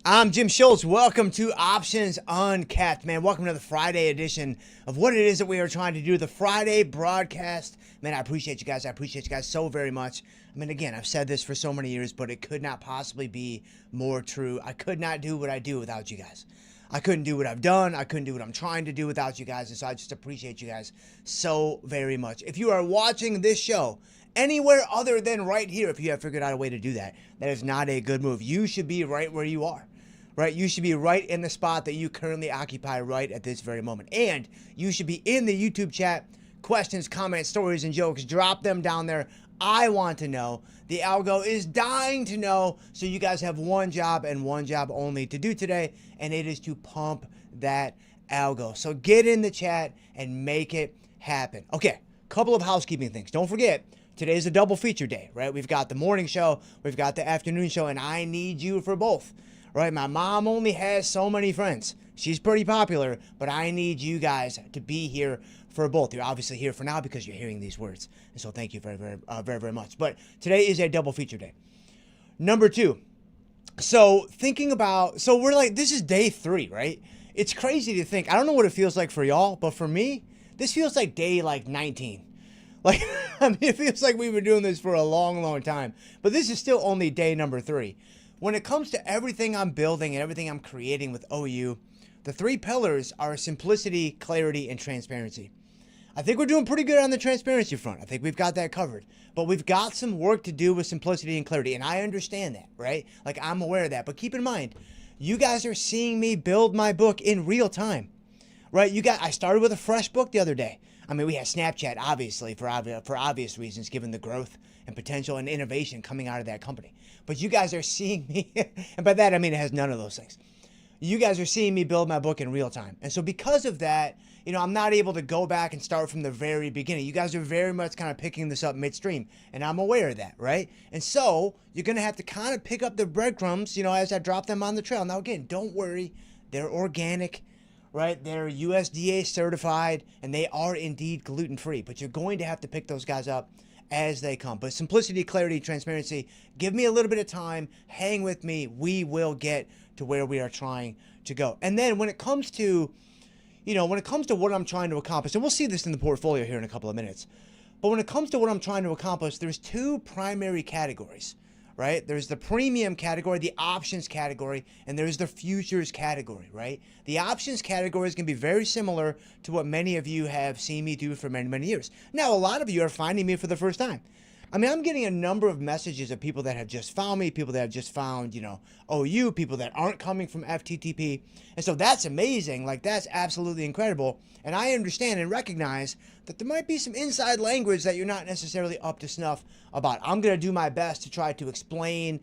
I'm Jim Schultz. Welcome to Options Uncapped, man. Welcome to the Friday edition of what it is that we are trying to do, the Friday broadcast. Man, I appreciate you guys. I appreciate you guys so very much. I mean, again, I've said this for so many years, but it could not possibly be more true. I could not do what I do without you guys. I couldn't do what I've done. I couldn't do what I'm trying to do without you guys. And so I just appreciate you guys so very much. If you are watching this show anywhere other than right here, if you have figured out a way to do that, that is not a good move. You should be right where you are. Right? You should be right in the spot that you currently occupy right at this very moment. And you should be in the YouTube chat. Questions, comments, stories, and jokes. Drop them down there. I want to know. The algo is dying to know. So you guys have one job and one job only to do today. And it is to pump that algo. So get in the chat and make it happen. Okay, couple of housekeeping things. Don't forget, today's a double feature day, right? We've got the morning show. We've got the afternoon show. And I need you for both. Right, my mom only has so many friends. She's pretty popular, but I need you guys to be here for both. You're obviously here for now because you're hearing these words, and so thank you very much. But today is a double feature day. Number two, so we're like, this is day 3, right? It's crazy to think. I don't know what it feels like for y'all, but for me, this feels like day 19. Like, I mean, it feels like we've been doing this for a long, long time, but this is still only day number 3. When it comes to everything I'm building and everything I'm creating with OU, the 3 pillars are simplicity, clarity, and transparency. I think we're doing pretty good on the transparency front. I think we've got that covered. But we've got some work to do with simplicity and clarity, and I understand that, right? Like, I'm aware of that. But keep in mind, you guys are seeing me build my book in real time, right? I started with a fresh book the other day. I mean, we had Snapchat, obviously, for obvious reasons, given the growth and potential and innovation coming out of that company. But you guys are seeing me, and by that I mean it has none of those things. You guys are seeing me build my book in real time. And so because of that, I'm not able to go back and start from the very beginning. You guys are very much kind of picking this up midstream, and I'm aware of that, right? And so you're going to have to kind of pick up the breadcrumbs, as I drop them on the trail. Now, again, don't worry. They're organic, right? They're USDA certified, and they are indeed gluten-free. But you're going to have to pick those guys up as they come. But simplicity, clarity, transparency, give me a little bit of time, hang with me, we will get to where we are trying to go. And then when it comes to, what I'm trying to accomplish, and we'll see this in the portfolio here in a couple of minutes, but when it comes to what I'm trying to accomplish, there's 2 primary categories, right? There's the premium category, the options category, and there's the futures category, right? The options category is going to be very similar to what many of you have seen me do for many, many years. Now, a lot of you are finding me for the first time. I mean, I'm getting a number of messages of people that have just found me, people that have just found, OU, people that aren't coming from FTTP. And so that's amazing. Like, that's absolutely incredible. And I understand and recognize that there might be some inside language that you're not necessarily up to snuff about. I'm going to do my best to try to explain,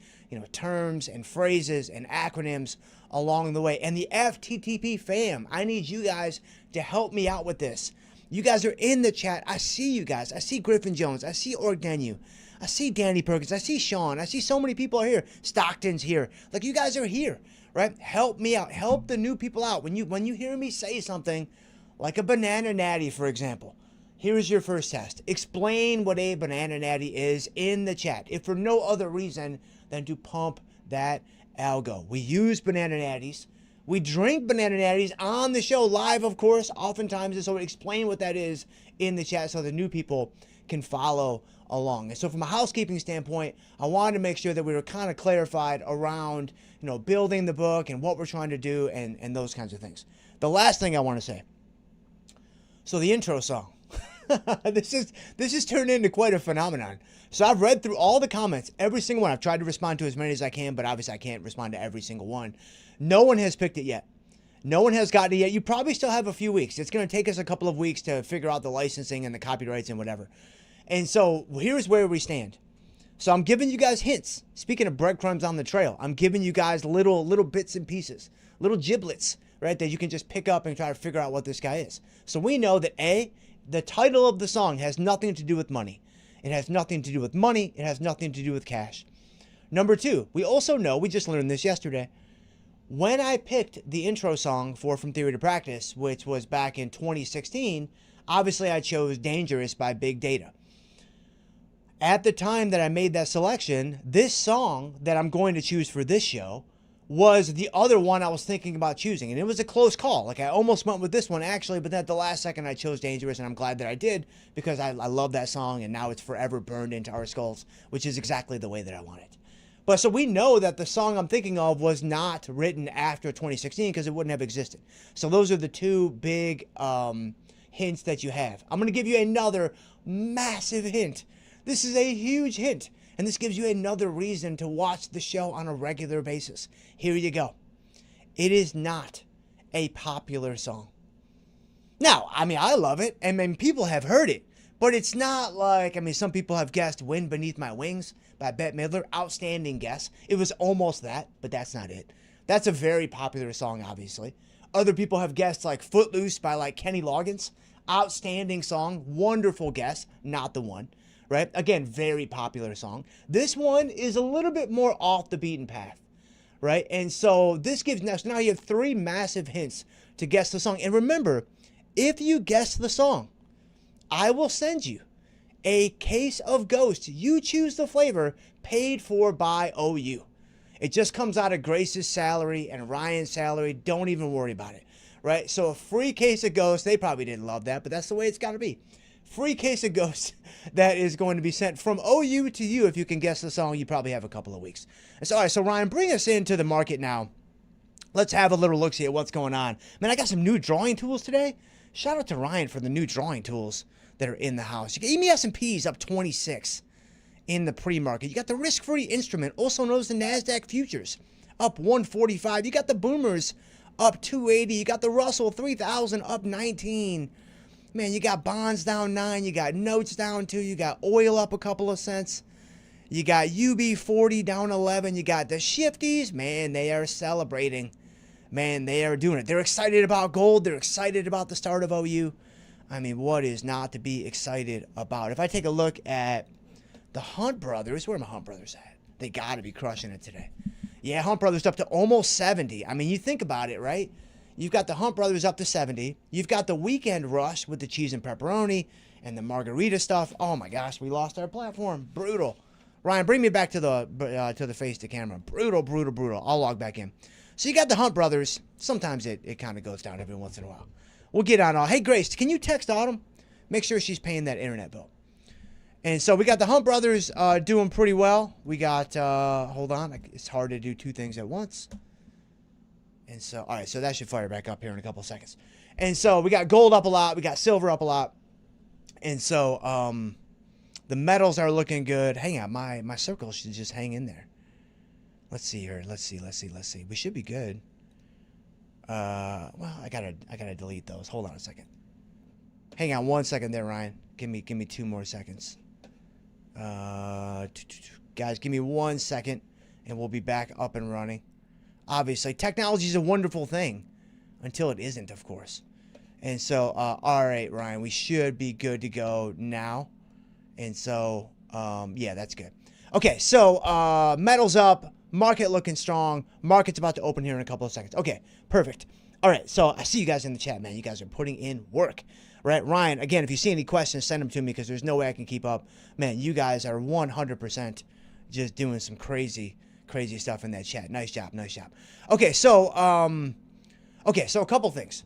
terms and phrases and acronyms along the way. And the FTTP fam, I need you guys to help me out with this. You guys are in the chat. I see you guys. I see Griffin Jones. I see Ordenu. I see Danny Perkins. I see Sean. I see so many people are here. Stockton's here. Like, you guys are here, right? Help me out. Help the new people out. When you hear me say something like a banana natty, for example, here's your first test. Explain what a banana natty is in the chat, if for no other reason than to pump that algo. We use banana natties. We drink banana natties on the show live, of course, oftentimes. And so explain what that is in the chat so the new people can follow along. And so from a housekeeping standpoint, I wanted to make sure that we were kind of clarified around, building the book and what we're trying to do and those kinds of things. The last thing I want to say. So the intro song. This has turned into quite a phenomenon. So I've read through all the comments, every single one. I've tried to respond to as many as I can, but obviously I can't respond to every single one. No one has picked it yet. No one has gotten it yet. You probably still have a few weeks. It's going to take us a couple of weeks to figure out the licensing and the copyrights and whatever. And so here's where we stand. So I'm giving you guys hints. Speaking of breadcrumbs on the trail, I'm giving you guys little bits and pieces, little giblets, right, that you can just pick up and try to figure out what this guy is. So we know that the title of the song has nothing to do with money. It has nothing to do with money. It has nothing to do with cash. Number 2, we also know, we just learned this yesterday, when I picked the intro song for From Theory to Practice, which was back in 2016, obviously I chose Dangerous by Big Data. At the time that I made that selection, this song that I'm going to choose for this show was the other one I was thinking about choosing. And it was a close call. Like I almost went with this one actually, but then at the last second I chose Dangerous, and I'm glad that I did because I love that song, and now it's forever burned into our skulls, which is exactly the way that I want it. But so we know that the song I'm thinking of was not written after 2016 because it wouldn't have existed. So those are the two big hints that you have. I'm going to give you another massive hint. This is a huge hint. And this gives you another reason to watch the show on a regular basis. Here you go. It is not a popular song. Now, I mean, I love it. I mean, people have heard it. But it's not like, I mean, some people have guessed Wind Beneath My Wings by Bette Midler. Outstanding guess. It was almost that, but that's not it. That's a very popular song, obviously. Other people have guessed like Footloose by like Kenny Loggins. Outstanding song. Wonderful guess. Not the one. Right? Again, very popular song. This one is a little bit more off the beaten path. Right? And so this gives, now you have three massive hints to guess the song. And remember, if you guess the song, I will send you a case of Ghost. You choose the flavor, paid for by OU. It just comes out of Grace's salary and Ryan's salary. Don't even worry about it. Right? So a free case of Ghost. They probably didn't love that, but that's the way it's got to be. Free case of Ghost that is going to be sent from OU to you. If you can guess the song, you probably have a couple of weeks. And so, all right, so Ryan, bring us into the market now. Let's have a little look-see at what's going on. Man, I got some new drawing tools today. Shout out to Ryan for the new drawing tools that are in the house. You got EME S&P's up 26 in the pre-market. You got the risk-free instrument, also known as the NASDAQ futures, up 145. You got the boomers up 280. You got the Russell 3000 up 19. Man, you got bonds down 9. You got notes down 2. You got oil up a couple of cents. You got UB40 down 11. You got the shifties. Man, they are celebrating. Man, they are doing it. They're excited about gold. They're excited about the start of OU. I mean, what is not to be excited about? If I take a look at the Hunt Brothers, where are my Hunt Brothers at? They got to be crushing it today. Yeah, Hunt Brothers up to almost 70. I mean, you think about it, right? You've got the Hunt Brothers up to 70. You've got the Weekend Rush with the cheese and pepperoni and the margarita stuff. Oh my gosh, we lost our platform. Brutal. Ryan, bring me back to the face to camera. Brutal, brutal, brutal. I'll log back in. So you got the Hunt Brothers. Sometimes it kind of goes down every once in a while. We'll get on. Hey, Grace, can you text Autumn? Make sure she's paying that internet bill. And so we got the Hunt Brothers doing pretty well. We got, hold on. It's hard to do two things at once. And so, all right, so that should fire back up here in a couple of seconds. And so we got gold up a lot. We got silver up a lot. And so the metals are looking good. Hang on, my circle should just hang in there. Let's see here. Let's see. We should be good. Well, I gotta delete those. Hold on a second. Hang on 1 second there, Ryan. Give me 2 more seconds. Guys, give me 1 second, and we'll be back up and running. Obviously, technology is a wonderful thing until it isn't, of course. And so, all right, Ryan, we should be good to go now. And so, yeah, that's good. Okay, so metals up, market looking strong. Market's about to open here in a couple of seconds. Okay, perfect. All right, so I see you guys in the chat, man. You guys are putting in work. Right, Ryan, again, if you see any questions, send them to me because there's no way I can keep up. Man, you guys are 100% just doing some crazy stuff in that chat. Nice job. Okay, so a couple things.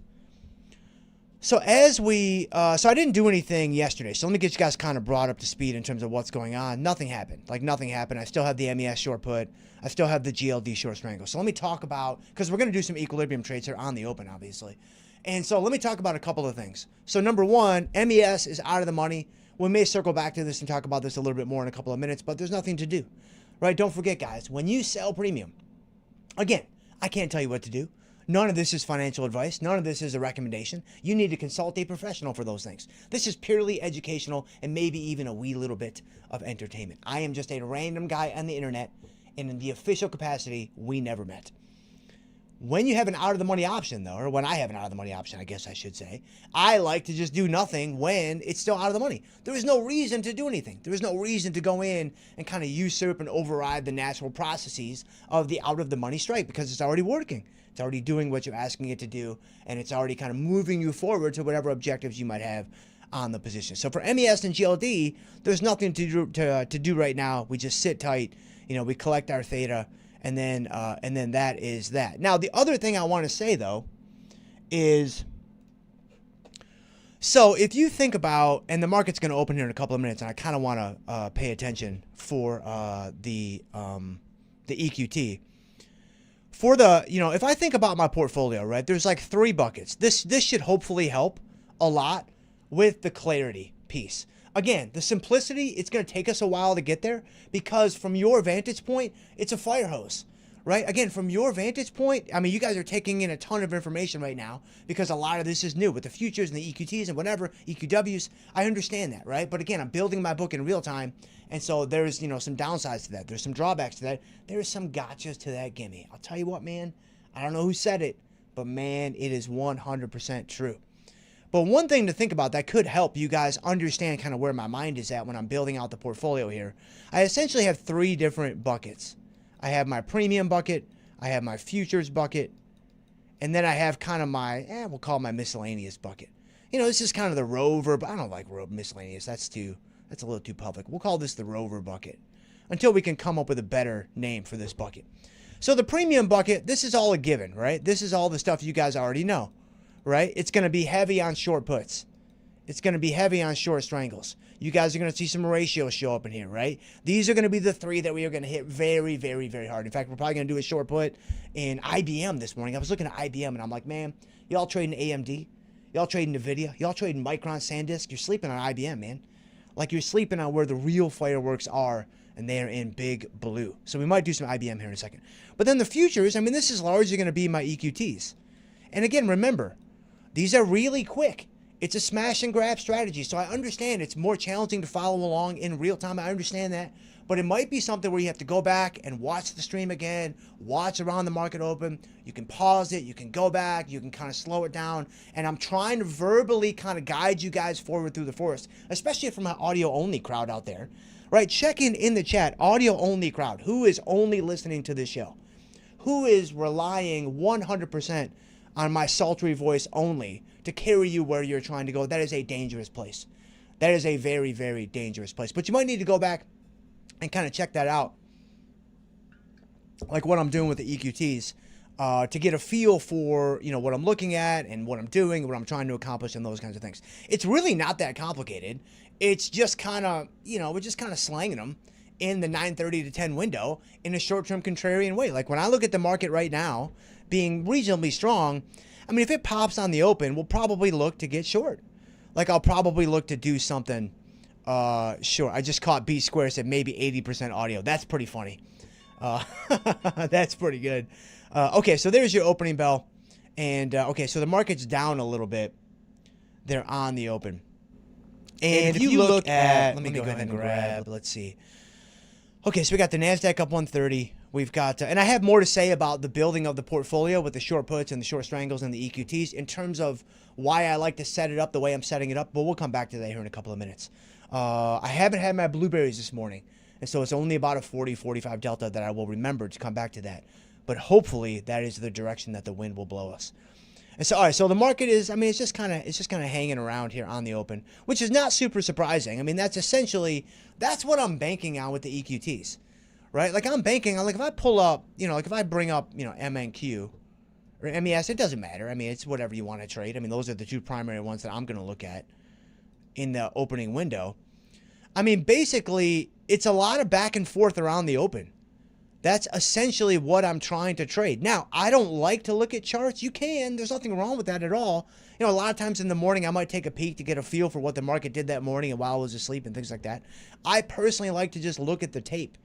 So as we, so I didn't do anything yesterday. So let me get you guys kind of brought up to speed in terms of what's going on. Nothing happened. I still have the MES short put. I still have the GLD short strangle. So let me talk about, because we're going to do some equilibrium trades here on the open, obviously. And so let me talk about a couple of things. So number one, MES is out of the money. We may circle back to this and talk about this a little bit more in a couple of minutes, but there's nothing to do. Right? Don't forget, guys, when you sell premium, again, I can't tell you what to do. None of this is financial advice. None of this is a recommendation. You need to consult a professional for those things. This is purely educational and maybe even a wee little bit of entertainment. I am just a random guy on the internet, and in the official capacity, we never met. When you have an out-of-the-money option, though, or when I have an out-of-the-money option, I guess I should say, I like to just do nothing when it's still out of the money. There is no reason to do anything. There is no reason to go in and kind of usurp and override the natural processes of the out-of-the-money strike because it's already working. It's already doing what you're asking it to do, and it's already kind of moving you forward to whatever objectives you might have on the position. So for MES and GLD, there's nothing to do right now. We just sit tight. We collect our theta, and then that is that. Now, the other thing I want to say though is, so if you think about, and the market's going to open here in a couple of minutes, and I kind of want to pay attention for the EQT. For the, if I think about my portfolio, right, there's like 3 buckets. This should hopefully help a lot with the clarity piece. Again, the simplicity, it's going to take us a while to get there because from your vantage point, it's a fire hose, right? Again, from your vantage point, I mean, you guys are taking in a ton of information right now because a lot of this is new with the futures and the EQTs and whatever, EQWs. I understand that, right? But again, I'm building my book in real time. And so there's, some downsides to that. There's some drawbacks to that. There's some gotchas to that gimme. I'll tell you what, man, I don't know who said it, but man, it is 100% true. But one thing to think about that could help you guys understand kind of where my mind is at when I'm building out the portfolio here. I essentially have 3 different buckets. I have my premium bucket, I have my futures bucket, and then I have kind of my, we'll call it my miscellaneous bucket. This is kind of the rover, but I don't like miscellaneous. That's a little too public. We'll call this the rover bucket until we can come up with a better name for this bucket. So the premium bucket, this is all a given, right? This is all the stuff you guys already know. Right? It's going to be heavy on short puts. It's going to be heavy on short strangles. You guys are going to see some ratios show up in here, right? These are going to be the 3 that we are going to hit very, very, very hard. In fact, we're probably going to do a short put in IBM this morning. I was looking at IBM and I'm like, man, y'all trading AMD, y'all trading NVIDIA, y'all trading Micron, SanDisk. You're sleeping on IBM, man. Like you're sleeping on where the real fireworks are, and they are in big blue. So we might do some IBM here in a second. But then the futures, I mean, this is largely going to be my EQTs. And again, remember, these are really quick. It's a smash and grab strategy. So I understand it's more challenging to follow along in real time. I understand that. But it might be something where you have to go back and watch the stream again, watch around the market open. You can pause it. You can go back. You can kind of slow it down. And I'm trying to verbally kind of guide you guys forward through the forest, especially from my audio-only crowd out there. Right? Check in the chat. Audio-only crowd. Who is only listening to this show? Who is relying 100% on my sultry voice only to carry you where you're trying to go? That is a dangerous place. That is a very, very dangerous place. But you might need to go back and kind of check that out, like what I'm doing with the EQTs, to get a feel for, what I'm looking at and what I'm doing, what I'm trying to accomplish, and those kinds of things. It's really not that complicated. It's just kind of, we're just kind of slanging them in the 9:30 to 10 window in a short-term contrarian way. Like when I look at the market right now being reasonably strong, I mean, if it pops on the open, we'll probably look to get short. Like I'll probably look to do something short. I just caught B Square said maybe 80% audio. That's pretty funny. That's pretty good. Okay, so there's your opening bell. And okay, so the market's down a little bit. They're on the open. And if you look at, let me go ahead and grab, let's see. Okay, so we got the NASDAQ up 130. We've got, and I have more to say about the building of the portfolio with the short puts and the short strangles and the EQTs in terms of why I like to set it up the way I'm setting it up, but we'll come back to that here in a couple of minutes. I haven't had my blueberries this morning, and so it's only about a 40-45 delta that I will remember to come back to that. But hopefully that is the direction that the wind will blow us. And so, all right, so the market is, I mean, it's just kind of hanging around here on the open, which is not super surprising. I mean, that's what I'm banking on with the EQTs, right? Like I'm banking on, like if I pull up, like if I bring up, MNQ or MES, it doesn't matter. I mean, it's whatever you want to trade. I mean, those are the 2 primary ones that I'm going to look at in the opening window. I mean, basically, it's a lot of back and forth around the open. That's essentially what I'm trying to trade. Now, I don't like to look at charts. You can. There's nothing wrong with that at all. A lot of times in the morning, I might take a peek to get a feel for what the market did that morning and while I was asleep and things like that. I personally like to just look at the tape.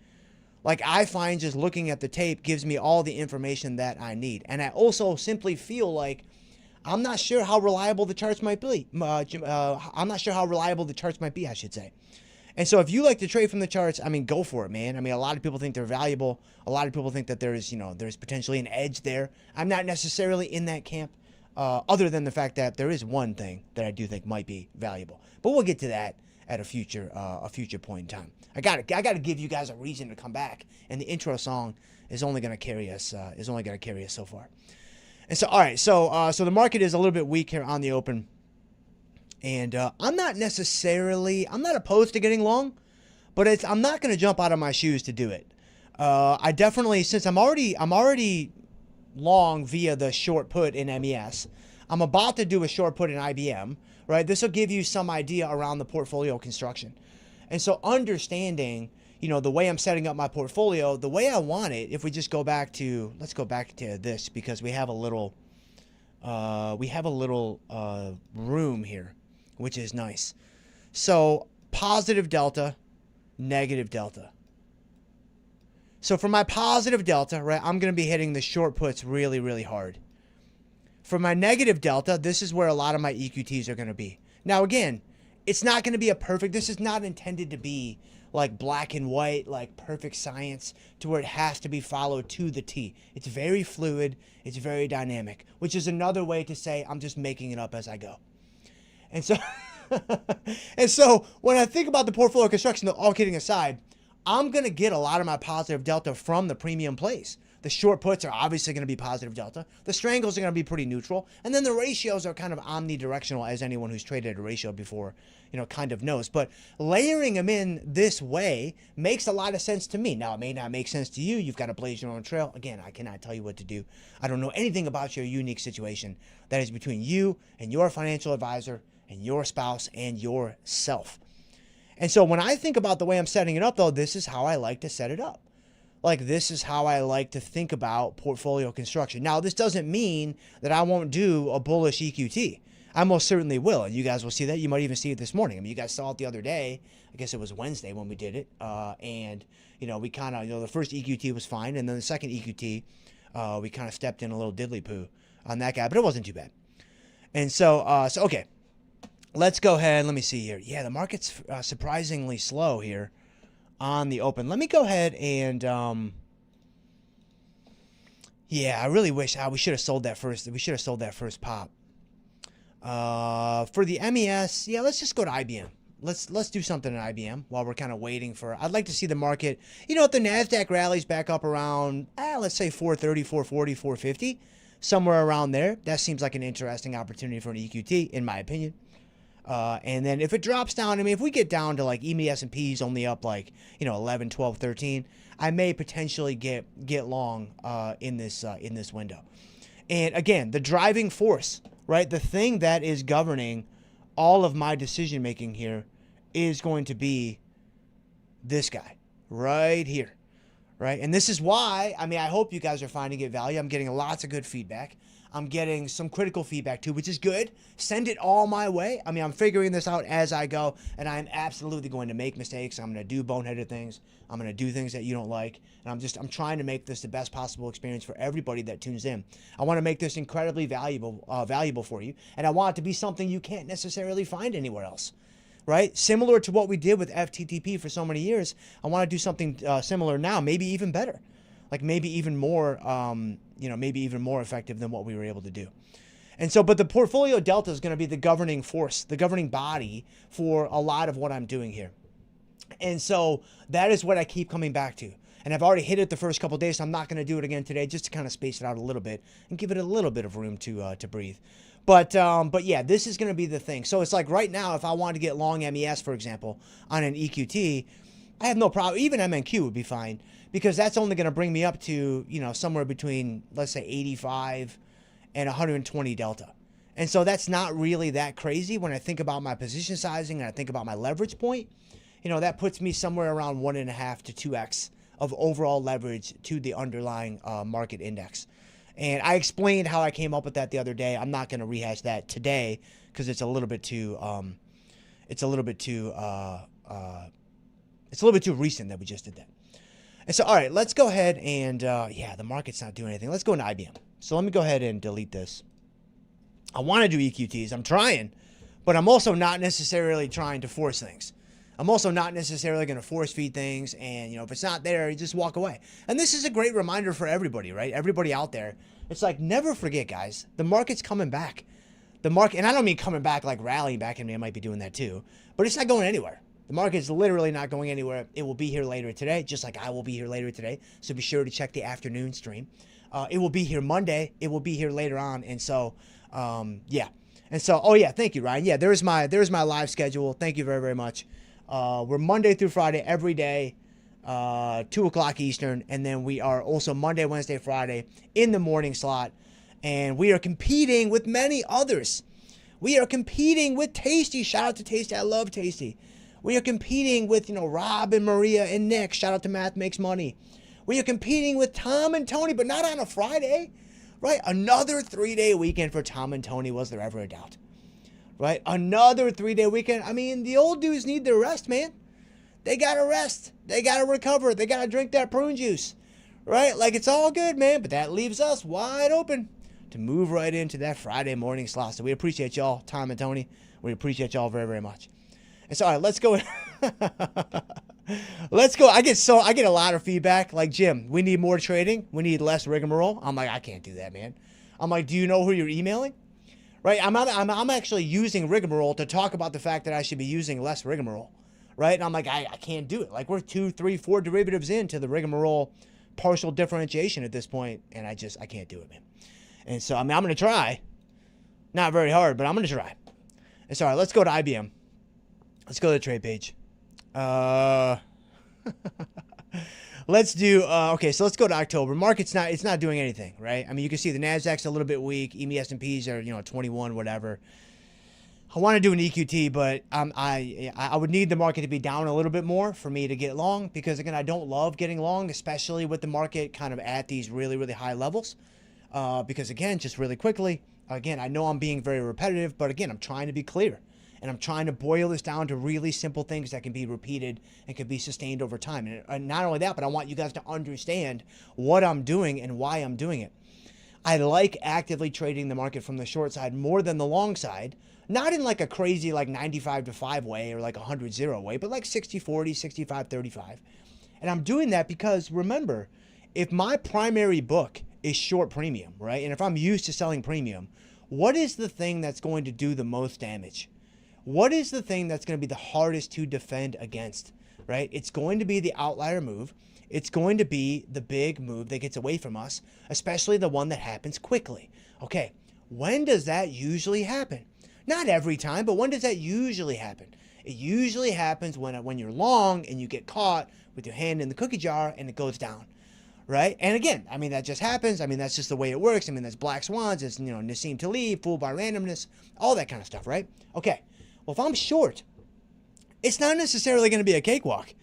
Like, I find just looking at the tape gives me all the information that I need. And I also simply feel like I'm not sure how reliable the charts might be. I'm not sure how reliable the charts might be, I should say. And so if you like to trade from the charts, I mean, go for it, man. I mean, a lot of people think they're valuable. A lot of people think that there's potentially an edge there. I'm not necessarily in that camp, other than the fact that there is one thing that I do think might be valuable. But we'll get to that at a future point in time. I got to give you guys a reason to come back. And the intro song is only going to carry us so far. And so, all right, so the market is a little bit weak here on the open. And I'm not opposed to getting long, but I'm not going to jump out of my shoes to do it. I definitely, since I'm already long via the short put in MES. I'm about to do a short put in IBM, right? This will give you some idea around the portfolio construction. And so understanding, the way I'm setting up my portfolio, the way I want it, if we just go back to, let's go back to this because we have a little room here, which is nice. So positive delta, negative delta. So for my positive delta, right, I'm going to be hitting the short puts really, really hard. For my negative delta, this is where a lot of my EQTs are going to be. Now, again, it's not going to be this is not intended to be like black and white, like perfect science to where it has to be followed to the T. It's very fluid. It's very dynamic, which is another way to say I'm just making it up as I go. And so, and so when I think about the portfolio construction, all kidding aside, I'm going to get a lot of my positive delta from the premium plays. The short puts are obviously going to be positive delta. The strangles are going to be pretty neutral. And then the ratios are kind of omnidirectional, as anyone who's traded a ratio before, kind of knows. But layering them in this way makes a lot of sense to me. Now, it may not make sense to you. You've got to blaze your own trail. Again, I cannot tell you what to do. I don't know anything about your unique situation. That is between you and your financial advisor and your spouse and yourself. And so when I think about the way I'm setting it up, though, this is how I like to set it up. Like, this is how I like to think about portfolio construction. Now, this doesn't mean that I won't do a bullish EQT. I most certainly will. And you guys will see that. You might even see it this morning. I mean, you guys saw it the other day. I guess it was Wednesday when we did it. And, we kind of, the first EQT was fine. And then the second EQT, we kind of stepped in a little diddly poo on that guy. But it wasn't too bad. And so okay. Let's go ahead. Let me see here. Yeah, the market's surprisingly slow here on the open. Let me go ahead and, I really wish we should have sold that first. We should have sold that first pop. For the MES, let's just go to IBM. Let's do something at IBM while we're kind of waiting for. I'd like to see the market. If the Nasdaq rallies back up around, let's say 430, 440, 450, somewhere around there. That seems like an interesting opportunity for an EQT, in my opinion. And then if it drops down, if we get down to like EMI S&P's only up like, 11, 12, 13, I may potentially get long in this window. And again, the driving force, right? The thing that is governing all of my decision making here is going to be this guy right here, right? And this is why, I hope you guys are finding it value. I'm getting lots of good feedback. I'm getting some critical feedback too, which is good. Send it all my way. I'm figuring this out as I go, and I'm absolutely going to make mistakes. I'm going to do boneheaded things. I'm going to do things that you don't like, and I'm trying to make this the best possible experience for everybody that tunes in. I want to make this incredibly valuable for you, and I want it to be something you can't necessarily find anywhere else. Right? Similar to what we did with FTTP for so many years, I want to do something similar now, maybe even better. Like maybe even more, maybe even more effective than what we were able to do. And so, but the portfolio delta is going to be the governing force, the governing body for a lot of what I'm doing here. And so that is what I keep coming back to. And I've already hit it the first couple of days, so I'm not going to do it again today, just to kind of space it out a little bit and give it a little bit of room to breathe. But yeah, this is going to be the thing. So it's like right now, if I wanted to get long MES, for example, on an EQT, I have no problem. Even MNQ would be fine, because that's only going to bring me up to, somewhere between, let's say, 85 and 120 delta. And so that's not really that crazy when I think about my position sizing and I think about my leverage point. That puts me somewhere around 1.5 to 2x of overall leverage to the underlying market index. And I explained how I came up with that the other day. I'm not going to rehash that today because it's a little bit too recent that we just did that. And so, all right, let's go ahead and, the market's not doing anything. Let's go into IBM. So let me go ahead and delete this. I want to do EQTs. I'm trying, but I'm also not necessarily trying to force things. I'm also not necessarily going to force feed things. And, if it's not there, you just walk away. And this is a great reminder for everybody, right? Everybody out there. It's like, never forget, guys, the market's coming back. The market, and I don't mean coming back like rallying back, and I might be doing that too, but it's not going anywhere. The market is literally not going anywhere. It will be here later today, just like I will be here later today. So be sure to check the afternoon stream. It will be here Monday. It will be here later on. And so, yeah. And so, thank you, Ryan. Yeah, there's my live schedule. Thank you very, very much. We're Monday through Friday every day, 2 o'clock Eastern, and then we are also Monday, Wednesday, Friday in the morning slot, and we are competing with many others. We are competing with Tasty. Shout out to Tasty. I love Tasty. We are competing with, Rob and Maria and Nick. Shout out to Math Makes Money. We are competing with Tom and Tony, but not on a Friday, right? Another 3-day weekend for Tom and Tony. Was there ever a doubt? Right? Another 3-day weekend. I mean, the old dudes need their rest, man. They got to rest. They got to recover. They got to drink that prune juice, right? Like, it's all good, man. But that leaves us wide open to move right into that Friday morning slot. So we appreciate y'all, Tom and Tony. We appreciate y'all very, very much. And so, all right, let's go. Let's go. I get a lot of feedback. Like, Jim, we need more trading. We need less rigmarole. I'm like, I can't do that, man. I'm like, do you know who you're emailing? Right? I'm actually using rigmarole to talk about the fact that I should be using less rigmarole. Right? And I'm like, I can't do it. Like, we're 2, 3, 4 derivatives into the rigmarole partial differentiation at this point, and I can't do it, man. And so, I'm going to try. Not very hard, but I'm going to try. And so, all right, let's go to IBM. Let's go to the trade page. Let's do, okay, so let's go to October. Market's it's not doing anything, right? I mean, you can see the NASDAQ's a little bit weak. EMI S&Ps are, 21, whatever. I want to do an EQT, but I would need the market to be down a little bit more for me to get long, because, again, I don't love getting long, especially with the market kind of at these really, really high levels. Because, again, just really quickly, again, I know I'm being very repetitive, but, again, I'm trying to be clear. And I'm trying to boil this down to really simple things that can be repeated and can be sustained over time. And not only that, but I want you guys to understand what I'm doing and why I'm doing it. I like actively trading the market from the short side more than the long side. Not in like a crazy like 95-5 way or like 100-0 way, but like 60-40, 65-35. And I'm doing that because, remember, if my primary book is short premium, right? And if I'm used to selling premium, what is the thing that's going to do the most damage? What is the thing that's going to be the hardest to defend against, right? It's going to be the outlier move. It's going to be the big move that gets away from us, especially the one that happens quickly. Okay, when does that usually happen? Not every time, but when does that usually happen? It usually happens when you're long and you get caught with your hand in the cookie jar and it goes down, right? And again, I mean, that just happens. I mean, that's just the way it works. I mean, that's black swans. It's, Nassim Taleb, fooled by randomness, all that kind of stuff, right? Okay. Well, if I'm short, it's not necessarily going to be a cakewalk.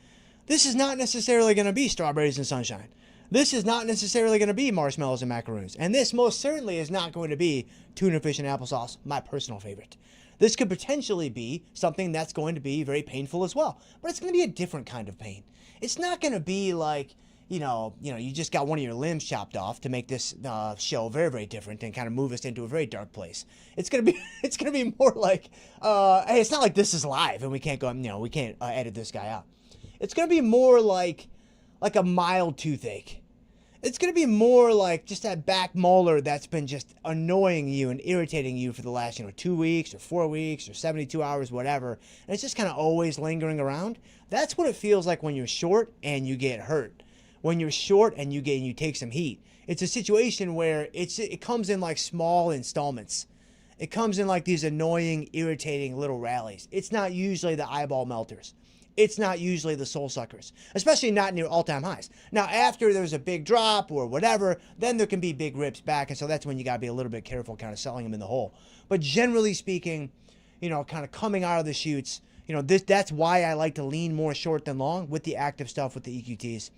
This is not necessarily going to be strawberries and sunshine. This is not necessarily going to be marshmallows and macaroons. And this most certainly is not going to be tuna fish and applesauce, my personal favorite. This could potentially be something that's going to be very painful as well. But it's going to be a different kind of pain. It's not going to be like, you just got one of your limbs chopped off to make this show very, very different and kind of move us into a very dark place. It's gonna be more like, hey, it's not like this is live and we can't go, we can't edit this guy out. It's gonna be more like a mild toothache. It's gonna be more like just that back molar that's been just annoying you and irritating you for the last, 2 weeks or 4 weeks or 72 hours, whatever. And it's just kind of always lingering around. That's what it feels like when you're short and you get hurt. When you're short and you take some heat. It's a situation where it comes in like small installments. It comes in like these annoying, irritating little rallies. It's not usually the eyeball melters. It's not usually the soul suckers, especially not near all-time highs. Now, after there's a big drop or whatever, then there can be big rips back, and so that's when you got to be a little bit careful kind of selling them in the hole. But generally speaking, kind of coming out of the chutes, that's why I like to lean more short than long with the active stuff with the EQTs.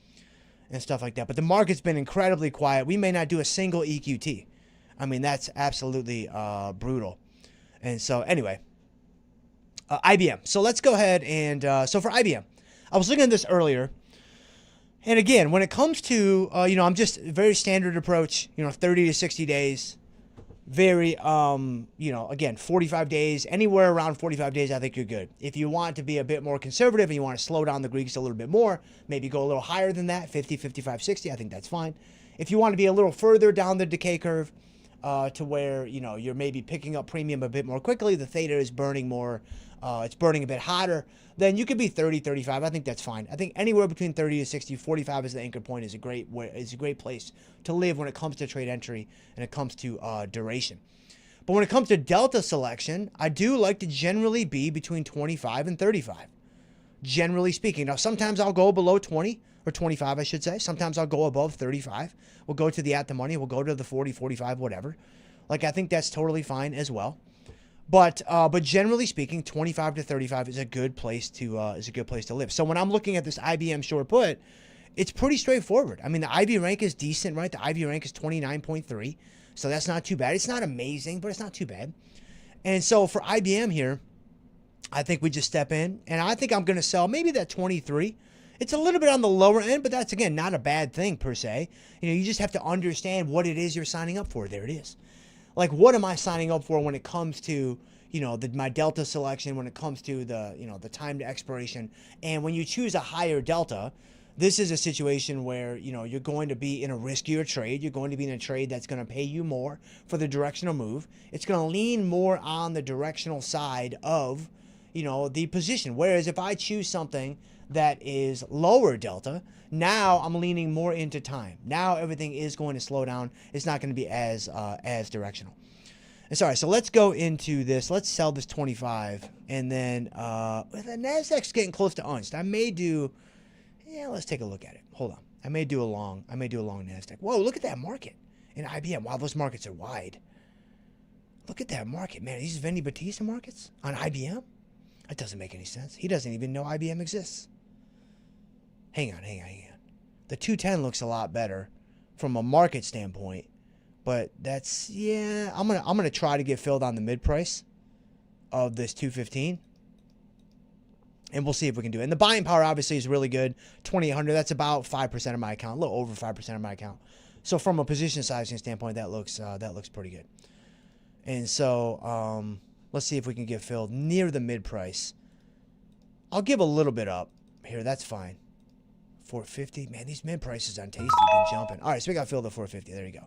And stuff like that. But the market's been incredibly quiet. We may not do a single EQT. I mean, that's absolutely brutal. And so, anyway, IBM. So let's go ahead and, so for IBM, I was looking at this earlier. And again, when it comes to, I'm just very standard approach, 30 to 60 days. Very, again, 45 days, anywhere around 45 days, I think you're good. If you want to be a bit more conservative and you want to slow down the Greeks a little bit more, maybe go a little higher than that, 50, 55, 60, I think that's fine. If you want to be a little further down the decay curve to where, you're maybe picking up premium a bit more quickly, the theta is burning more, it's burning a bit hotter, then you could be 30, 35. I think that's fine. I think anywhere between 30 to 60, 45 as the anchor point is a great place to live when it comes to trade entry and it comes to duration. But when it comes to delta selection, I do like to generally be between 25 and 35. generally speaking. Now, sometimes I'll go below 20 or 25, I should say. Sometimes I'll go above 35. We'll go to the at the money. We'll go to the 40, 45, whatever. Like, I think that's totally fine as well. But generally speaking, 25 to 35 is a good place to live. So when I'm looking at this IBM short put, it's pretty straightforward. I mean, the IV rank is decent, right? The IV rank is 29.3, so that's not too bad. It's not amazing, but it's not too bad. And so for IBM here, I think we just step in, and I think I'm going to sell maybe that 23. It's a little bit on the lower end, but that's, again, not a bad thing per se. You just have to understand what it is you're signing up for. There it is. Like, what am I signing up for when it comes to, my delta selection, when it comes to the time to expiration? And when you choose a higher delta, this is a situation where, you're going to be in a riskier trade. You're going to be in a trade that's going to pay you more for the directional move. It's going to lean more on the directional side of, the position. Whereas if I choose something that is lower delta, now I'm leaning more into time. Now everything is going to slow down. It's not going to be as directional. And sorry, so let's go into this. Let's sell this 25, and then the Nasdaq's getting close to unched. I may do. Yeah, let's take a look at it. Hold on. I may do a long Nasdaq. Whoa, look at that market in IBM. Wow, those markets are wide. Look at that market, man. These Vinny Batista markets on IBM. That doesn't make any sense. He doesn't even know IBM exists. Hang on. The 210 looks a lot better from a market standpoint, but that's, yeah, I'm gonna try to get filled on the mid price of this 215, and we'll see if we can do it. And the buying power obviously is really good. 2,800. That's about 5% of my account, a little over 5% of my account. So from a position sizing standpoint, that looks pretty good. And so let's see if we can get filled near the mid price. I'll give a little bit up here. That's fine. 450. Man, these mid prices on Tasty have been jumping. All right, so we got filled at 450. There you go.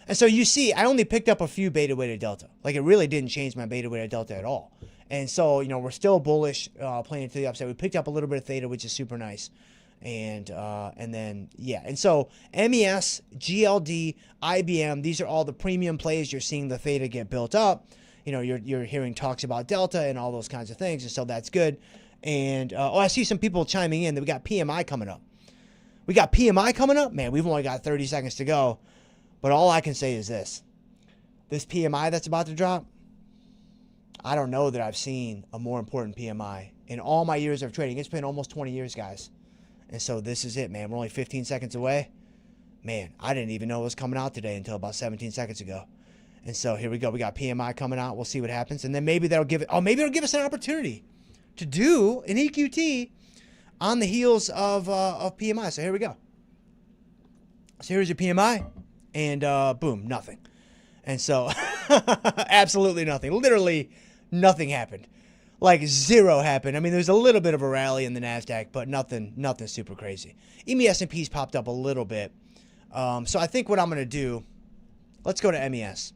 And so you see, I only picked up a few beta weighted delta. Like, it really didn't change my beta weighted delta at all. And so, we're still bullish, playing to the upside. We picked up a little bit of theta, which is super nice. And then, yeah. And so MES, GLD, IBM, these are all the premium plays. You're seeing the theta get built up. You're hearing talks about delta and all those kinds of things. And so that's good. And, I see some people chiming in that we got PMI coming up. We got PMI coming up? Man, we've only got 30 seconds to go. But all I can say is this. This PMI that's about to drop, I don't know that I've seen a more important PMI in all my years of trading. It's been almost 20 years, guys. And so this is it, man. We're only 15 seconds away. Man, I didn't even know it was coming out today until about 17 seconds ago. And so here we go. We got PMI coming out. We'll see what happens. And then maybe that'll give it, maybe it'll give us an opportunity to do an EQT on the heels of PMI. So here we go. So here's your PMI, and boom, nothing. And so absolutely nothing. Literally nothing happened. Like, zero happened. I mean, there's a little bit of a rally in the Nasdaq, but nothing super crazy. EME S&P's popped up a little bit. So I think what I'm going to do, let's go to MES.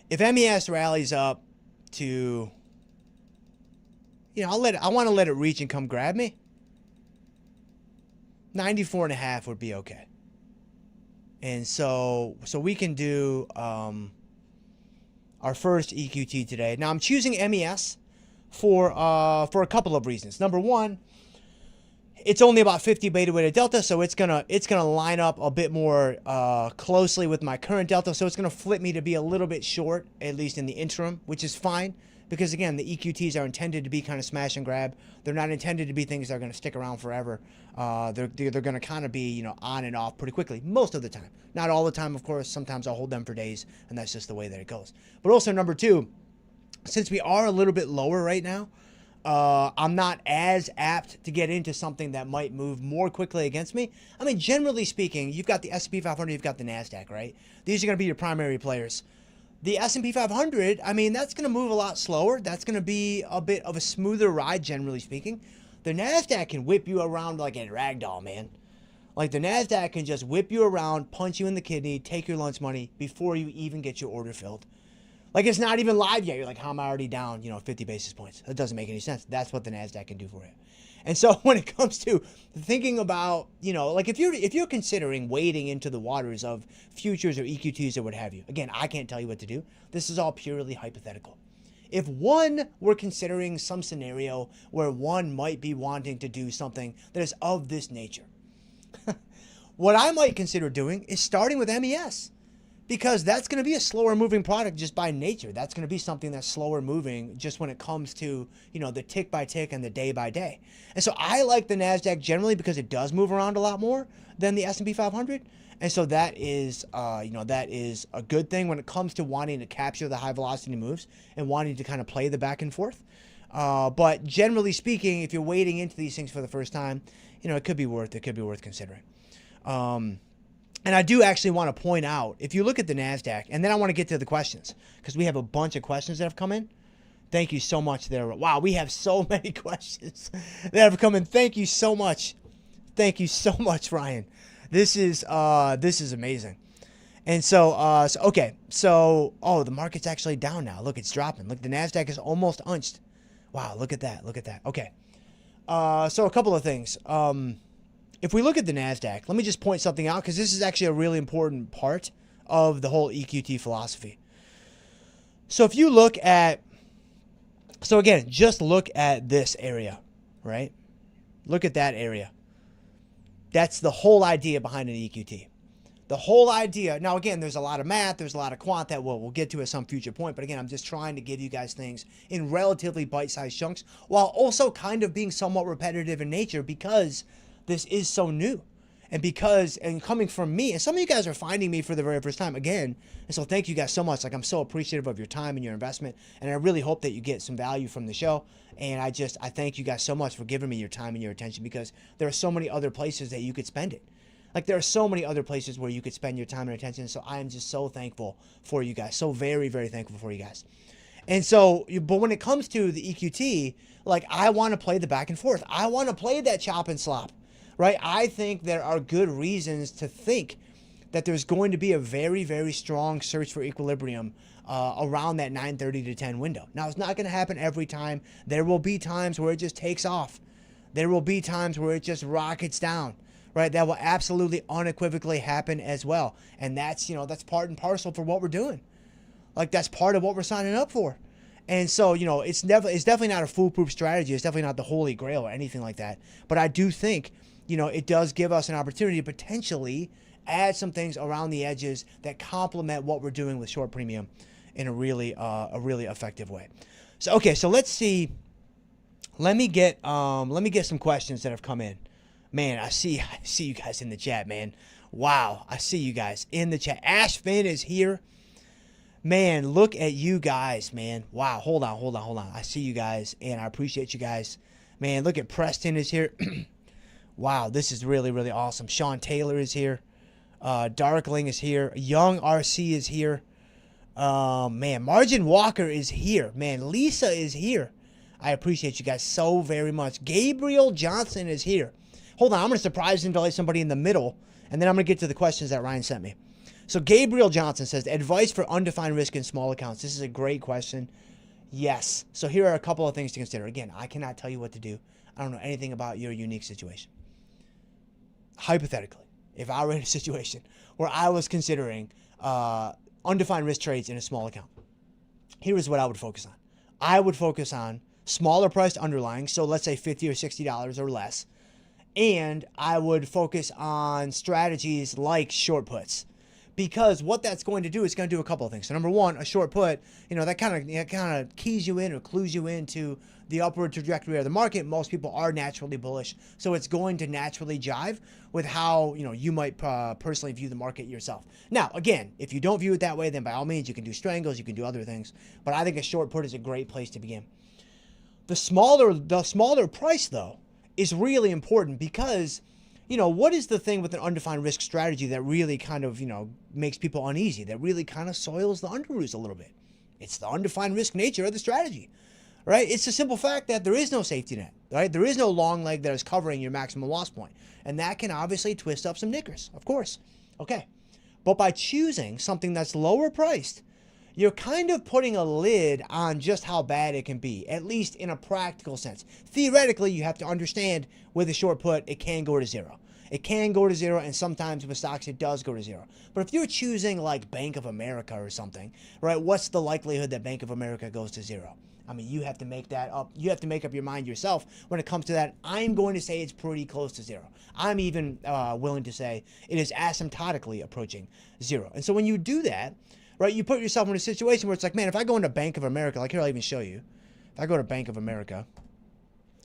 If MES rallies up to, I want to let it reach and come grab me. 94.5 would be okay. And so we can do our first EQT today. Now I'm choosing MES for a couple of reasons. Number one, it's only about 50 beta weighted delta, so it's gonna line up a bit more closely with my current delta. So it's gonna flip me to be a little bit short, at least in the interim, which is fine. Because, again, the EQTs are intended to be kind of smash and grab. They're not intended to be things that are going to stick around forever. They're going to kind of be, on and off pretty quickly most of the time. Not all the time, of course. Sometimes I'll hold them for days, and that's just the way that it goes. But also, number two, since we are a little bit lower right now, I'm not as apt to get into something that might move more quickly against me. I mean, generally speaking, you've got the S&P 500, you've got the NASDAQ, right? These are going to be your primary players. The S&P 500, I mean, that's going to move a lot slower. That's going to be a bit of a smoother ride, generally speaking. The NASDAQ can whip you around like a ragdoll, man. Like, the NASDAQ can just whip you around, punch you in the kidney, take your lunch money before you even get your order filled. Like, it's not even live yet. You're like, how am I already down, 50 basis points? That doesn't make any sense. That's what the NASDAQ can do for you. And so when it comes to thinking about, like, if you're considering wading into the waters of futures or EQTs or what have you, again, I can't tell you what to do. This is all purely hypothetical. If one were considering some scenario where one might be wanting to do something that is of this nature, what I might consider doing is starting with MES, because that's going to be a slower moving product just by nature. That's going to be something that's slower moving just when it comes to, the tick by tick and the day by day. And so I like the NASDAQ generally because it does move around a lot more than the S&P 500. And so that is a good thing when it comes to wanting to capture the high velocity moves and wanting to kind of play the back and forth. But generally speaking, if you're wading into these things for the first time, it could be worth considering. And I do actually want to point out, if you look at the NASDAQ, and then I want to get to the questions because we have a bunch of questions that have come in. Thank you so much there. Wow, we have so many questions that have come in. Thank you so much. Thank you so much, Ryan. This is amazing. And so the market's actually down now. Look, it's dropping. Look, the NASDAQ is almost unched. Wow, look at that. Okay. So a couple of things. If we look at the NASDAQ, let me just point something out because this is actually a really important part of the whole EQT philosophy. So if you look at, just look at this area, right? Look at that area. That's the whole idea behind an EQT. The whole idea. Now, again, there's a lot of math. There's a lot of quant that we'll get to at some future point. But again, I'm just trying to give you guys things in relatively bite-sized chunks while also kind of being somewhat repetitive in nature because this is so new. And coming from me, and some of you guys are finding me for the very first time again. And so thank you guys so much. I'm so appreciative of your time and your investment. And I really hope that you get some value from the show. And I thank you guys so much for giving me your time and your attention because there are so many other places that you could spend it. Like there are so many other places where you could spend your time and attention. So I am just so thankful for you guys. So very, very thankful for you guys. And so, but when it comes to the EQT, I want to play the back and forth. I want to play that chop and slop, right? I think there are good reasons to think that there's going to be a very, very strong search for equilibrium around that 9:30 to 10 window. Now, it's not going to happen every time. There will be times where it just takes off. There will be times where it just rockets down, right? That will absolutely unequivocally happen as well. And that's part and parcel for what we're doing. That's part of what we're signing up for. And so, it's definitely not a foolproof strategy. It's definitely not the holy grail or anything like that. But I do think, it does give us an opportunity to potentially add some things around the edges that complement what we're doing with short premium in a really effective way. So, okay, so let's see. Let me get some questions that have come in. Man, I see you guys in the chat, man. Wow, I see you guys in the chat. Ash Finn is here. Man, look at you guys, man. Wow, hold on. I see you guys, and I appreciate you guys. Man, look at Preston is here. Wow, this is really, really awesome. Sean Taylor is here. Darkling is here. Young RC is here. Man, Margin Walker is here. Man, Lisa is here. I appreciate you guys so very much. Gabriel Johnson is here. Hold on, I'm going to surprise and delay somebody in the middle, and then I'm going to get to the questions that Ryan sent me. So Gabriel Johnson says, advice for undefined risk in small accounts. This is a great question. Yes. So here are a couple of things to consider. Again, I cannot tell you what to do. I don't know anything about your unique situation. Hypothetically, if I were in a situation where I was considering undefined risk trades in a small account, here is what I would focus on. I would focus on smaller priced underlying, so let's say $50 or $60 or less, and I would focus on strategies like short puts. Because what that's going to do is going to do a couple of things. So number one, a short put, that kind of keys you in or clues you into the upward trajectory of the market. Most people are naturally bullish, so it's going to naturally jive with how you might personally view the market yourself. Now, again, if you don't view it that way, then by all means you can do strangles, you can do other things. But I think a short put is a great place to begin. The smaller price though is really important because what is the thing with an undefined risk strategy that really kind of, makes people uneasy, that really kind of soils the underoos a little bit? It's the undefined risk nature of the strategy, right? It's the simple fact that there is no safety net, right? There is no long leg that is covering your maximum loss point. And that can obviously twist up some knickers, of course. Okay. But by choosing something that's lower priced, you're kind of putting a lid on just how bad it can be, at least in a practical sense. Theoretically, you have to understand with a short put, it can go to zero. It can go to zero, and sometimes with stocks it does go to zero. But if you're choosing like Bank of America or something, right, what's the likelihood that Bank of America goes to zero? I mean, you have to make that up. You have to make up your mind yourself when it comes to that. I'm going to say it's pretty close to zero. I'm even willing to say it is asymptotically approaching zero. And so when you do that, right, you put yourself in a situation where it's like, man, if I go into Bank of America, like here, I'll even show you. If I go to Bank of America,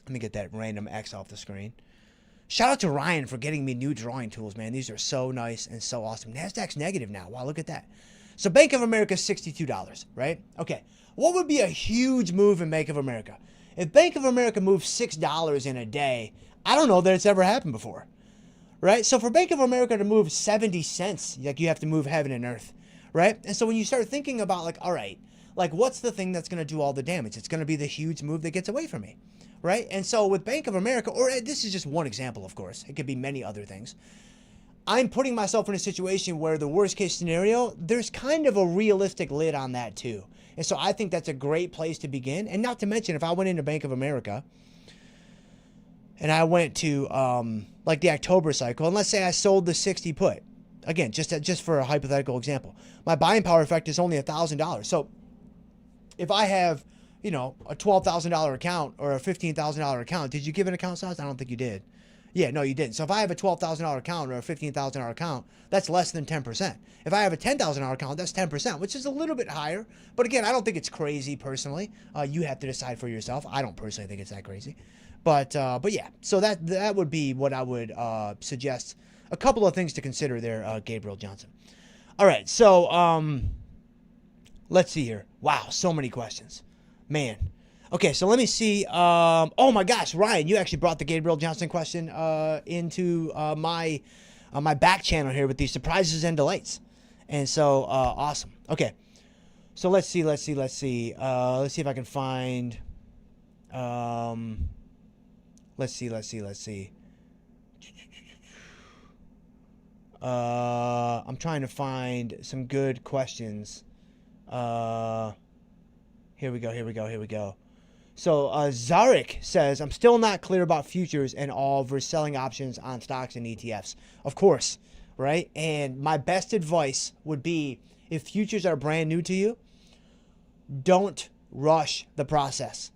let me get that random X off the screen. Shout out to Ryan for getting me new drawing tools, man. These are so nice and so awesome. NASDAQ's negative now. Wow, look at that. So Bank of America is $62, right? Okay. What would be a huge move in Bank of America? If Bank of America moves $6 in a day, I don't know that it's ever happened before, right? So for Bank of America to move 70 cents, like you have to move heaven and earth, right? And so when you start thinking about like, all right, like what's the thing that's going to do all the damage? It's going to be the huge move that gets away from me, right? And so with Bank of America, or this is just one example, of course, it could be many other things. I'm putting myself in a situation where the worst case scenario, there's kind of a realistic lid on that too. And so I think that's a great place to begin. And not to mention, if I went into Bank of America and I went to like the October cycle, and let's say I sold the 60 put, again, just for a hypothetical example, my buying power effect is only $1,000. So if I have, you know, a $12,000 account or a $15,000 account, did you give an account size? I don't think you did. Yeah, no, you didn't. So if I have a $12,000 account or a $15,000 account, that's less than 10%. If I have a $10,000 account, that's 10%, which is a little bit higher. But again, I don't think it's crazy personally. You have to decide for yourself. I don't personally think it's that crazy. But yeah, so that would be what I would suggest. A couple of things to consider there, Gabriel Johnson. All right, so let's see here. Wow, so many questions. Man. Okay, so let me see. Oh my gosh, Ryan, you actually brought the Gabriel Johnson question into my back channel here with these surprises and delights, and so awesome. Okay, so let's see. Let's see if I can find. Let's see. I'm trying to find some good questions. Here we go. So Zarek says, I'm still not clear about futures and all versus selling options on stocks and ETFs. Of course, right? And my best advice would be, if futures are brand new to you, don't rush the process,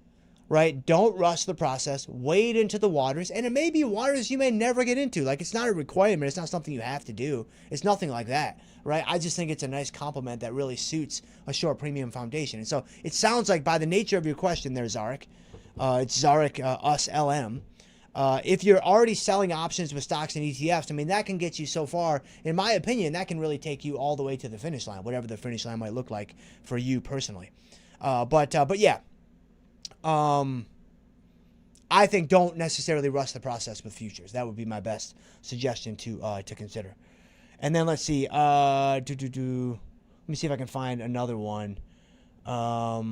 right? Don't rush the process. Wade into the waters. And it may be waters you may never get into. Like, it's not a requirement. It's not something you have to do. It's nothing like that, right? I just think it's a nice compliment that really suits a short premium foundation. And so it sounds like, by the nature of your question there, Zarek, it's Zarek us LM. If you're already selling options with stocks and ETFs, I mean, that can get you so far. In my opinion, that can really take you all the way to the finish line, whatever the finish line might look like for you personally. But yeah. I think don't necessarily rush the process with futures. That would be my best suggestion to consider. And then let's see. Let me see if I can find another one. Oh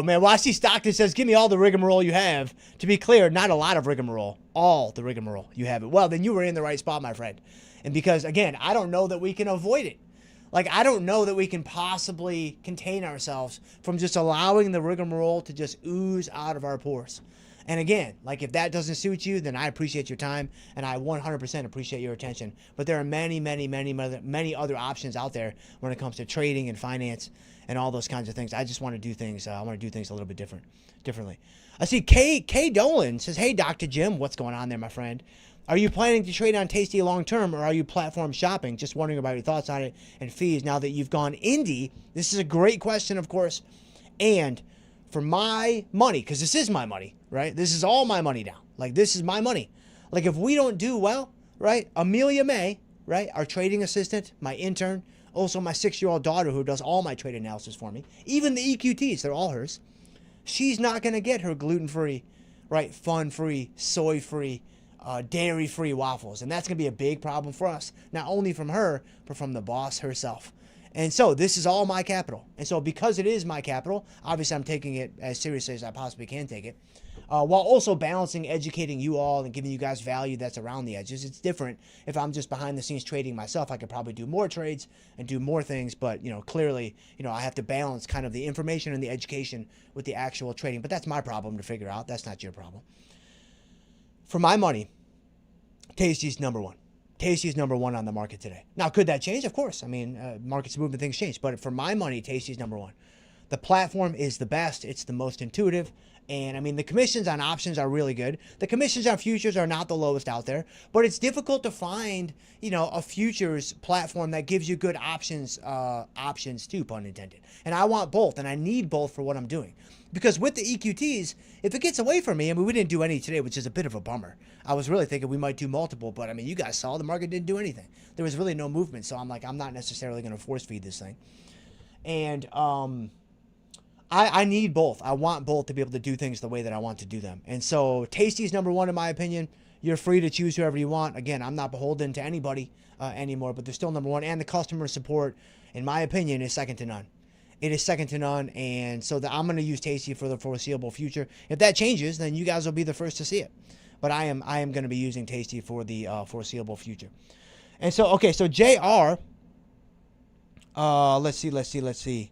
man, well, I see Stockton says, give me all the rigmarole you have. To be clear, not a lot of rigmarole. All the rigmarole you have it. Well, then you were in the right spot, my friend. And because, again, I don't know that we can avoid it. Like, I don't know that we can possibly contain ourselves from just allowing the rigmarole to just ooze out of our pores. And again, like, if that doesn't suit you, then I appreciate your time, and I 100% appreciate your attention. But there are many, many, many, many other options out there when it comes to trading and finance and all those kinds of things. I just want to do things. I want to do things a little bit differently. I see K Dolan says, "Hey, Dr. Jim, what's going on there, my friend? Are you planning to trade on Tasty long term, or are you platform shopping? Just wondering about your thoughts on it and fees now that you've gone indie." This is a great question, of course. And for my money, because this is my money, right? This is all my money now. Like, this is my money. Like, if we don't do well, right? Amelia May, right? Our trading assistant, my intern, also my 6-year-old daughter who does all my trade analysis for me. Even the EQTs, they're all hers. She's not going to get her gluten-free, right? Fun-free, soy-free, dairy-free waffles. And that's going to be a big problem for us. Not only from her, but from the boss herself. And so this is all my capital. And so because it is my capital, obviously I'm taking it as seriously as I possibly can take it, while also balancing educating you all and giving you guys value that's around the edges. It's different if I'm just behind the scenes trading myself. I could probably do more trades and do more things, but clearly, I have to balance kind of the information and the education with the actual trading. But that's my problem to figure out. That's not your problem. For my money, Tasty's number one. Tasty's number one on the market today. Now, could that change? Of course. I mean, markets move and things change. But for my money, Tasty's number one. The platform is the best. It's the most intuitive. And I mean, the commissions on options are really good. The commissions on futures are not the lowest out there, but it's difficult to find, a futures platform that gives you good options too, pun intended. And I want both, and I need both for what I'm doing. Because with the EQTs, if it gets away from me, I mean, we didn't do any today, which is a bit of a bummer. I was really thinking we might do multiple, but I mean, you guys saw the market didn't do anything. There was really no movement. So I'm like, I'm not necessarily going to force feed this thing. And, I need both. I want both to be able to do things the way that I want to do them. And so Tasty's number one in my opinion. You're free to choose whoever you want. Again, I'm not beholden to anybody anymore, but they're still number one. And the customer support, in my opinion, is second to none. It is second to none. And so I'm going to use Tasty for the foreseeable future. If that changes, then you guys will be the first to see it. But I am going to be using Tasty for the foreseeable future. And so, okay, so JR, let's see.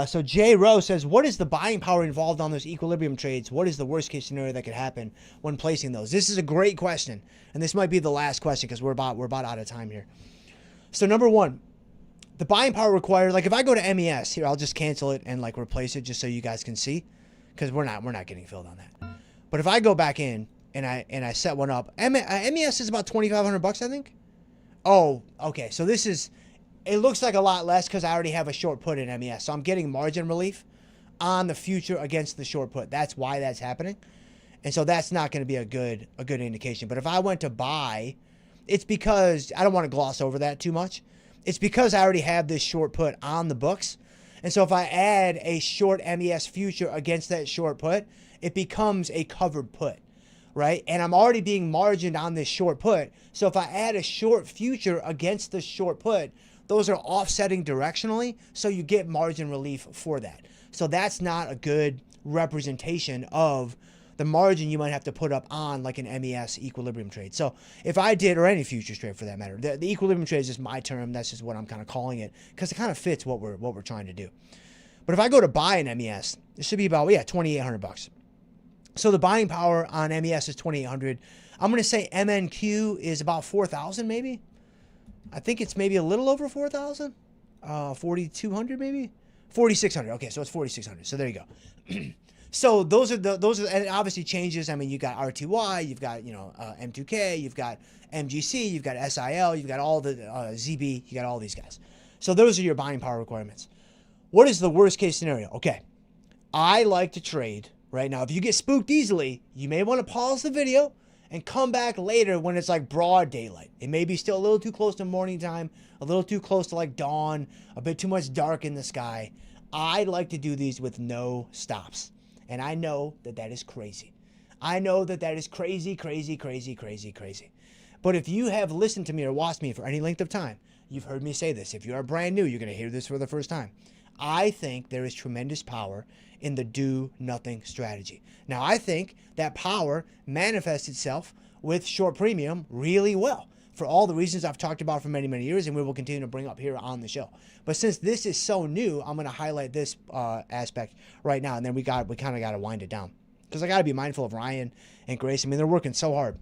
So J. Rowe says, what is the buying power involved on those equilibrium trades? What is the worst case scenario that could happen when placing those? This is a great question. And this might be the last question because we're about out of time here. So number one, the buying power required, like if I go to MES here, I'll just cancel it and like replace it just so you guys can see, because we're not getting filled on that. But if I go back in and I set one up, MES is about $2,500, I think. Oh, okay. So it looks like a lot less because I already have a short put in MES. So I'm getting margin relief on the future against the short put. That's why that's happening. And so that's not going to be a good indication. But if I went to buy, it's because I don't want to gloss over that too much. It's because I already have this short put on the books. And so if I add a short MES future against that short put, it becomes a covered put, right? And I'm already being margined on this short put. So if I add a short future against the short put, those are offsetting directionally, so you get margin relief for that. So that's not a good representation of the margin you might have to put up on like an MES equilibrium trade. So if I did, or any futures trade for that matter, the equilibrium trade is just my term. That's just what I'm kind of calling it because it kind of fits what we're trying to do. But if I go to buy an MES, it should be about $2,800. So the buying power on MES is $2,800. I'm going to say MNQ is about 4,000 maybe. I think it's maybe a little over 4,000, 4,200 maybe, 4,600. Okay, so it's 4,600. So there you go. So those are and it obviously changes. I mean, you got RTY, you've got M2K, you've got MGC, you've got SIL, you've got all the ZB, you got all these guys. So those are your buying power requirements. What is the worst case scenario? Okay, I like to trade right now. If you get spooked easily, you may want to pause the video and come back later when it's like broad daylight. It may be still a little too close to morning time, a little too close to like dawn, a bit too much dark in the sky. I like to do these with no stops. And I know that is crazy. I know that is crazy. But if you have listened to me or watched me for any length of time, you've heard me say this. If you are brand new, you're going to hear this for the first time. I think there is tremendous power in the do nothing strategy. Now, I think that power manifests itself with short premium really well for all the reasons I've talked about for many, many years, and we will continue to bring up here on the show. But since this is so new, I'm going to highlight this aspect right now, and then we kind of got to wind it down because I got to be mindful of Ryan and Grace. I mean, they're working so hard.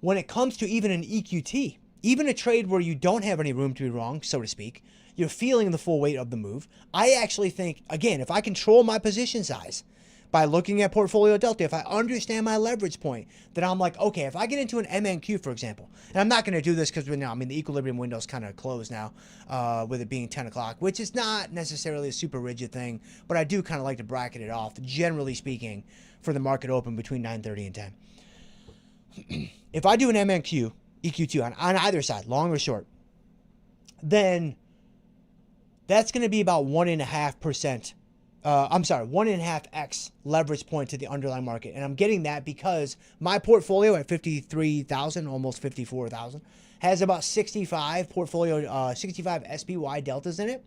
When it comes to even an EQT, even a trade where you don't have any room to be wrong, so to speak, you're feeling the full weight of the move. I actually think, again, if I control my position size by looking at portfolio delta, if I understand my leverage point, then I'm like, okay, if I get into an MNQ, for example, and I'm not going to do this because the equilibrium window is kind of closed now with it being 10 o'clock, which is not necessarily a super rigid thing, but I do kind of like to bracket it off, generally speaking, for the market open between 9:30 and 10. If I do an MNQ, EQ2 on either side, long or short, then that's going to be about 1.5%. 1.5x leverage point to the underlying market. And I'm getting that because my portfolio at 53,000, almost 54,000, has about 65 SPY deltas in it.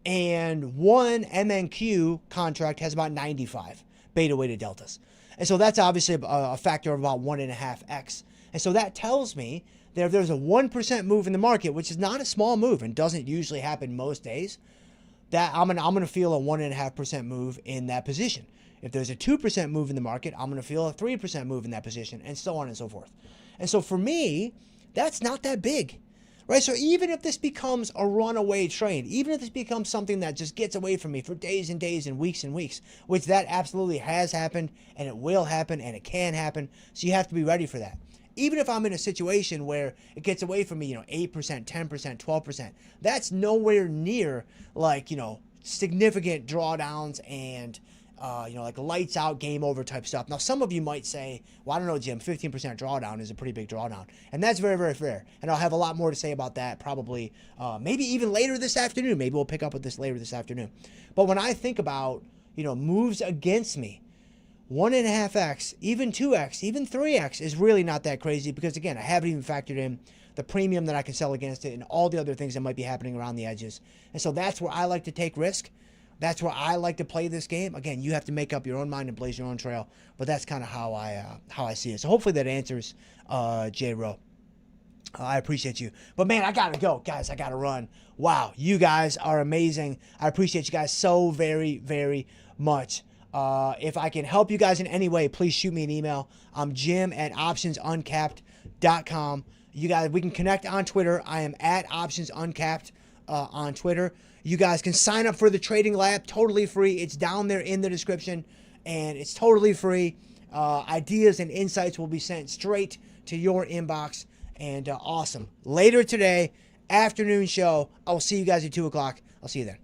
And one MNQ contract has about 95 beta weighted deltas. And so that's obviously a factor of about 1.5x. And so that tells me that if there's a 1% move in the market, which is not a small move and doesn't usually happen most days, that I'm gonna feel a 1.5% move in that position. If there's a 2% move in the market, I'm gonna feel a 3% move in that position, and so on and so forth. And so for me, that's not that big, right? So even if this becomes a runaway trade, even if this becomes something that just gets away from me for days and days and weeks, which that absolutely has happened, and it will happen, and it can happen, so you have to be ready for that. Even if I'm in a situation where it gets away from me, 8%, 10%, 12%, that's nowhere near like, significant drawdowns and, like lights out, game over type stuff. Now, some of you might say, well, I don't know, Jim, 15% drawdown is a pretty big drawdown. And that's very, very fair. And I'll have a lot more to say about that probably, maybe even later this afternoon. Maybe we'll pick up with this later this afternoon. But when I think about, moves against me, 1.5x, even 2x, even 3x is really not that crazy because, again, I haven't even factored in the premium that I can sell against it and all the other things that might be happening around the edges. And so that's where I like to take risk. That's where I like to play this game. Again, you have to make up your own mind and blaze your own trail, but that's kind of how I see it. So hopefully that answers J. Rowe. I appreciate you. But, man, I got to go. Guys, I got to run. Wow, you guys are amazing. I appreciate you guys so very, very much. If I can help you guys in any way, please shoot me an email. I'm jim@optionsuncapped.com. You guys, we can connect on Twitter. I am at optionsuncapped on Twitter. You guys can sign up for the Trading Lab, totally free. It's down there in the description, and it's totally free. Ideas and insights will be sent straight to your inbox, and awesome. Later today, afternoon show. I will see you guys at 2 o'clock. I'll see you then.